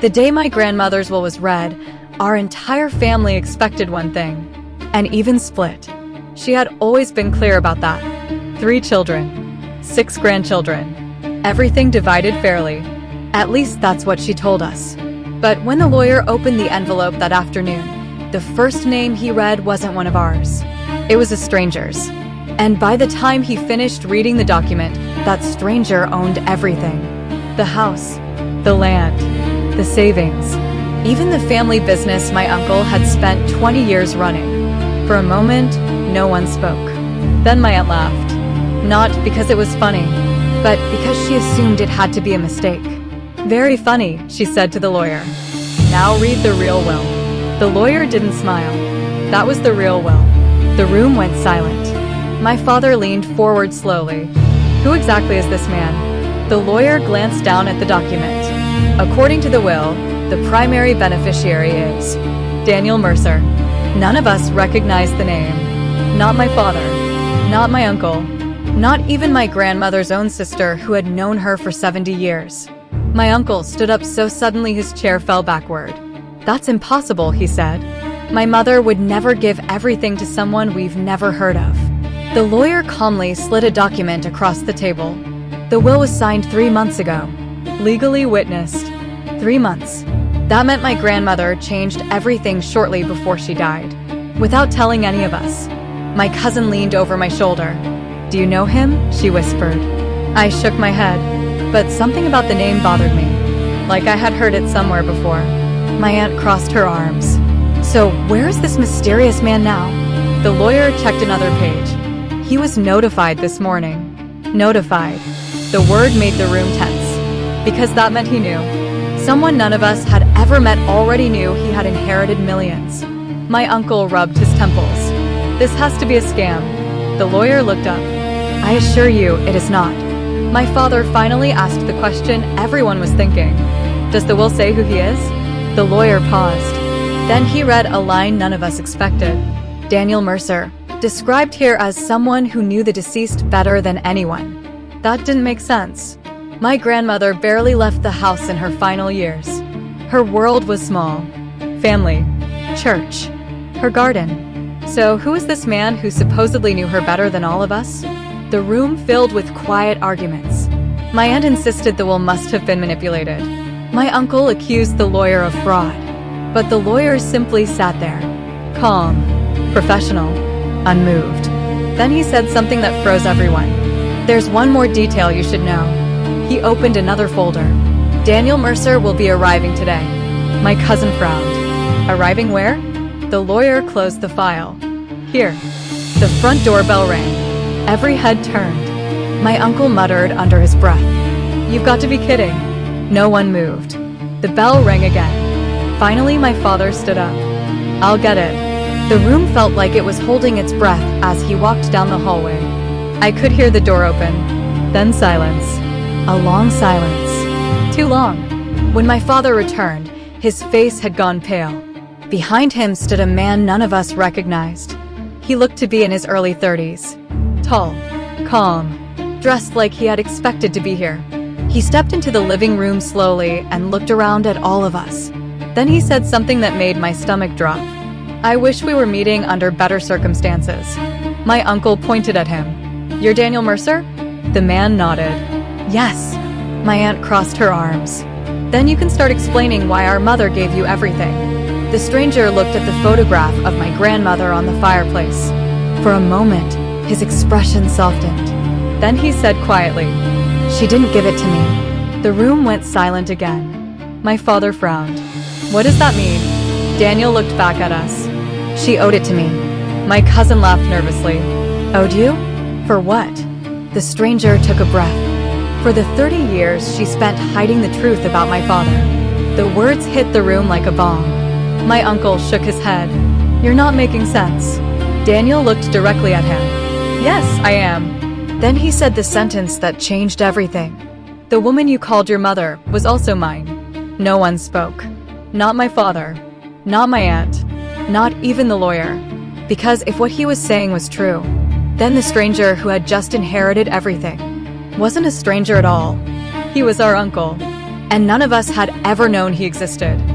The day my grandmother's will was read, our entire family expected one thing, and even split. She had always been clear about that. 3 children, 6 grandchildren, everything divided fairly. At least that's what she told us. But when the lawyer opened the envelope that afternoon, the first name he read wasn't one of ours. It was a stranger's. And by the time he finished reading the document, that stranger owned everything. The house, the land, the savings, even the family business my uncle had spent 20 years running. For a moment, no one spoke. Then my aunt laughed. Not because it was funny, but because she assumed it had to be a mistake. "Very funny," she said to the lawyer. "Now read the real will." The lawyer didn't smile. That was the real will. The room went silent. My father leaned forward slowly. "Who exactly is this man?" The lawyer glanced down at the document. "According to the will, the primary beneficiary is Daniel Mercer." None of us recognized the name. Not my father, not my uncle, not even my grandmother's own sister who had known her for 70 years. My uncle stood up so suddenly his chair fell backward. "That's impossible," he said. "My mother would never give everything to someone we've never heard of." The lawyer calmly slid a document across the table. The will was signed 3 months ago. Legally witnessed. 3 months. That meant my grandmother changed everything shortly before she died, without telling any of us. My cousin leaned over my shoulder. "Do you know him?" she whispered. I shook my head, but something about the name bothered me, like I had heard it somewhere before. My aunt crossed her arms. "So where is this mysterious man now?" The lawyer checked another page. "He was notified this morning." Notified. The word made the room tense, because that meant he knew. Someone none of us had ever met already knew he had inherited millions. My uncle rubbed his temples. "This has to be a scam." The lawyer looked up. "I assure you, it is not." My father finally asked the question everyone was thinking. "Does the will say who he is?" The lawyer paused. Then he read a line none of us expected. Daniel Mercer, described here as someone who knew the deceased better than anyone. That didn't make sense. My grandmother barely left the house in her final years. Her world was small. Family. Church. Her garden. So who is this man who supposedly knew her better than all of us? The room filled with quiet arguments. My aunt insisted the will must have been manipulated. My uncle accused the lawyer of fraud. But the lawyer simply sat there. Calm. Professional. Unmoved. Then he said something that froze everyone. "There's one more detail you should know." He opened another folder. "Daniel Mercer will be arriving today." My cousin frowned. "Arriving where?" The lawyer closed the file. "Here." The front doorbell rang. Every head turned. My uncle muttered under his breath. "You've got to be kidding." No one moved. The bell rang again. Finally, my father stood up. "I'll get it." The room felt like it was holding its breath as he walked down the hallway. I could hear the door open. Then silence. A long silence. Too long. When my father returned, his face had gone pale. Behind him stood a man none of us recognized. He looked to be in his early 30s. Tall. Calm. Dressed like he had expected to be here. He stepped into the living room slowly and looked around at all of us. Then he said something that made my stomach drop. "I wish we were meeting under better circumstances." My uncle pointed at him. "You're Daniel Mercer?" The man nodded. "Yes." My aunt crossed her arms. "Then you can start explaining why our mother gave you everything." The stranger looked at the photograph of my grandmother on the fireplace. For a moment, his expression softened. Then he said quietly, "She didn't give it to me." The room went silent again. My father frowned. "What does that mean?" Daniel looked back at us. "She owed it to me." My cousin laughed nervously. "Owed you? For what?" The stranger took a breath. For the 30 years she spent hiding the truth about my father. The words hit the room like a bomb. My uncle shook his head. "You're not making sense." Daniel looked directly at him. "Yes, I am." Then he said the sentence that changed everything. "The woman you called your mother was also mine." No one spoke. Not my father. Not my aunt. Not even the lawyer. Because if what he was saying was true, then the stranger who had just inherited everything wasn't a stranger at all. He was our uncle. and none of us had ever known he existed.